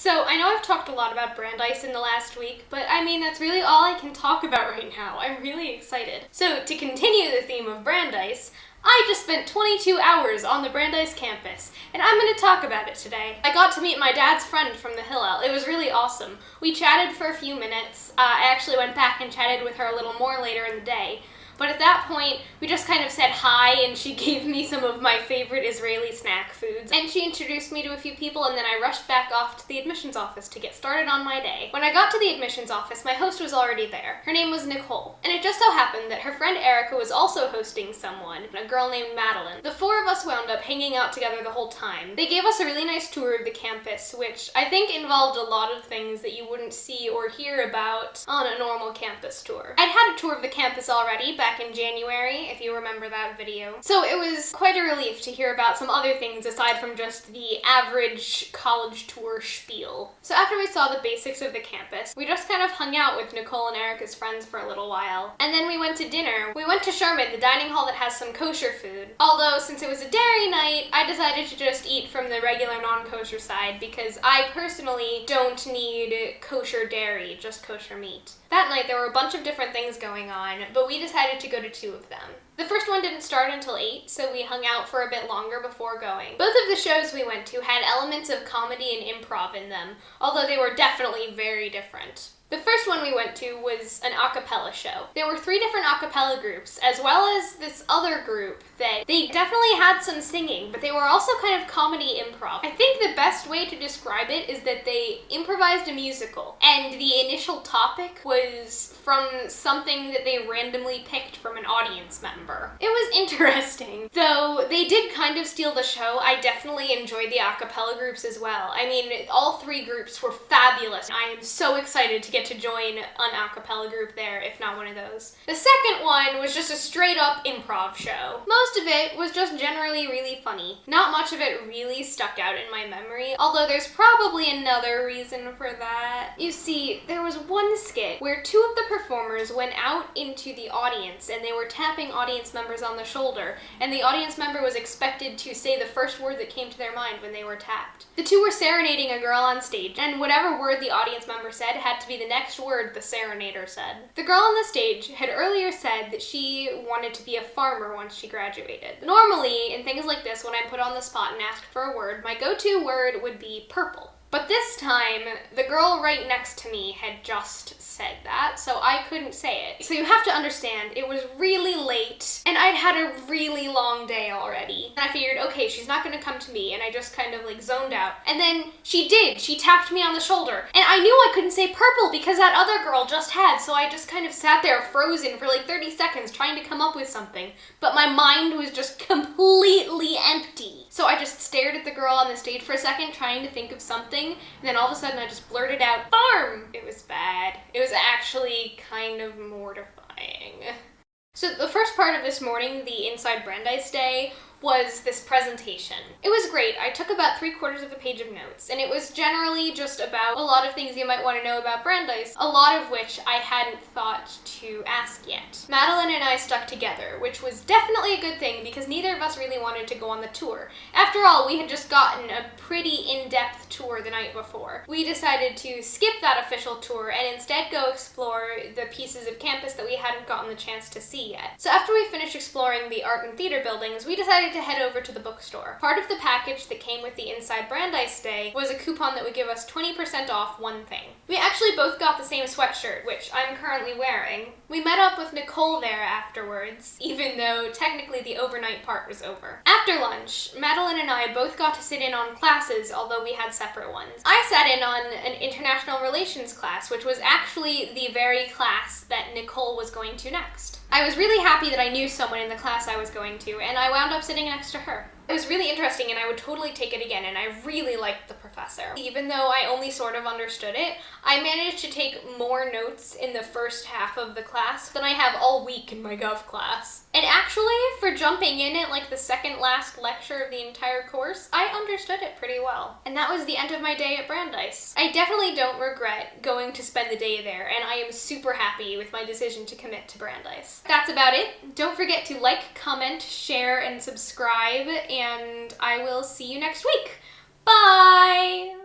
So, I know I've talked a lot about Brandeis in the last week, but I mean, that's really all I can talk about right now. I'm really excited. So, to continue the theme of Brandeis, I just spent 22 hours on the Brandeis campus, and I'm going to talk about it today. I got to meet my dad's friend from the Hillel. It was really awesome. We chatted for a few minutes. I actually went back and chatted with her a little more later in the day. But at that point, we just kind of said hi, and she gave me some of my favorite Israeli snack foods. And she introduced me to a few people, and then I rushed back off to the admissions office to get started on my day. When I got to the admissions office, my host was already there. Her name was Nicole. And it just so happened that her friend Erica was also hosting someone, a girl named Madeline. The four of us wound up hanging out together the whole time. They gave us a really nice tour of the campus, which I think involved a lot of things that you wouldn't see or hear about on a normal campus tour. I'd had a tour of the campus already back in January, if you remember that video. So it was quite a relief to hear about some other things aside from just the average college tour spiel. So after we saw the basics of the campus, we just kind of hung out with Nicole and Erica's friends for a little while. And then we went to dinner. We went to Sherman, the dining hall that has some kosher food. Although, since it was a dairy night, I decided to just eat from the regular non-kosher side because I personally don't need kosher dairy, just kosher meat. That night, there were a bunch of different things going on, but we decided to go to two of them. The first one didn't start until 8, so we hung out for a bit longer before going. Both of the shows we went to had elements of comedy and improv in them, although they were definitely very different. The first one we went to was an a cappella show. There were 3 different a cappella groups, as well as this other group that they definitely had some singing, but they were also kind of comedy improv. I think the best way to describe it is that they improvised a musical, and the initial topic was from something that they randomly picked from an audience member. It was interesting. Though they did kind of steal the show, I definitely enjoyed the a cappella groups as well. I mean, all 3 groups were fabulous. I am so excited to get to join an a cappella group there, if not one of those. The second one was just a straight up improv show. Most of it was just generally really funny. Not much of it really stuck out in my memory, although there's probably another reason for that. You see, there was one skit where 2 of the performers went out into the audience and they were tapping audience members on the shoulder, and the audience member was expected to say the first word that came to their mind when they were tapped. The 2 were serenading a girl on stage, and whatever word the audience member said had to be the next word the serenader said. The girl on the stage had earlier said that she wanted to be a farmer once she graduated. Normally, in things like this, when I'm put on the spot and asked for a word, my go-to word would be purple. But this time, the girl right next to me had just said that, so I couldn't say it. So you have to understand, it was really late, and I'd had a really long day already. And I figured, okay, she's not gonna come to me, and I just kind of like zoned out. And then she did. She tapped me on the shoulder. And I knew I couldn't say purple because that other girl just had, so I just kind of sat there frozen for like 30 seconds trying to come up with something. But my mind was just completely empty. So I just stared at the girl on the stage for a second, trying to think of something, and then all of a sudden I just blurted out, farm! It was bad. It was actually kind of mortifying. So the first part of this morning, the Inside Brandeis Day, was this presentation. It was great. I took about 3/4 of a page of notes, and it was generally just about a lot of things you might want to know about Brandeis, a lot of which I hadn't thought to ask yet. Madeline and I stuck together, which was definitely a good thing because neither of us really wanted to go on the tour. After all, we had just gotten a pretty in-depth tour the night before. We decided to skip that official tour and instead go explore the pieces of campus that we hadn't gotten the chance to see yet. So after we finished exploring the art and theater buildings, we decided to head over to the bookstore. Part of the package that came with the Inside Brandeis Day was a coupon that would give us 20% off one thing. We actually both got the same sweatshirt, which I'm currently wearing. We met up with Nicole there afterwards, even though technically the overnight part was over. After lunch, Madeline and I both got to sit in on classes, although we had separate ones. I sat in on an international relations class, which was actually the very class that Nicole was going to next. I was really happy that I knew someone in the class I was going to, and I wound up sitting next to her. It was really interesting, and I would totally take it again, and I really liked the professor. Even though I only sort of understood it, I managed to take more notes in the first half of the class than I have all week in my Gov class. And actually, for jumping in at like the second last lecture of the entire course, I understood it pretty well. And that was the end of my day at Brandeis. I definitely don't regret going to spend the day there, and I am super happy with my decision to commit to Brandeis. That's about it. Don't forget to like, comment, share, and subscribe, and I will see you next week. Bye!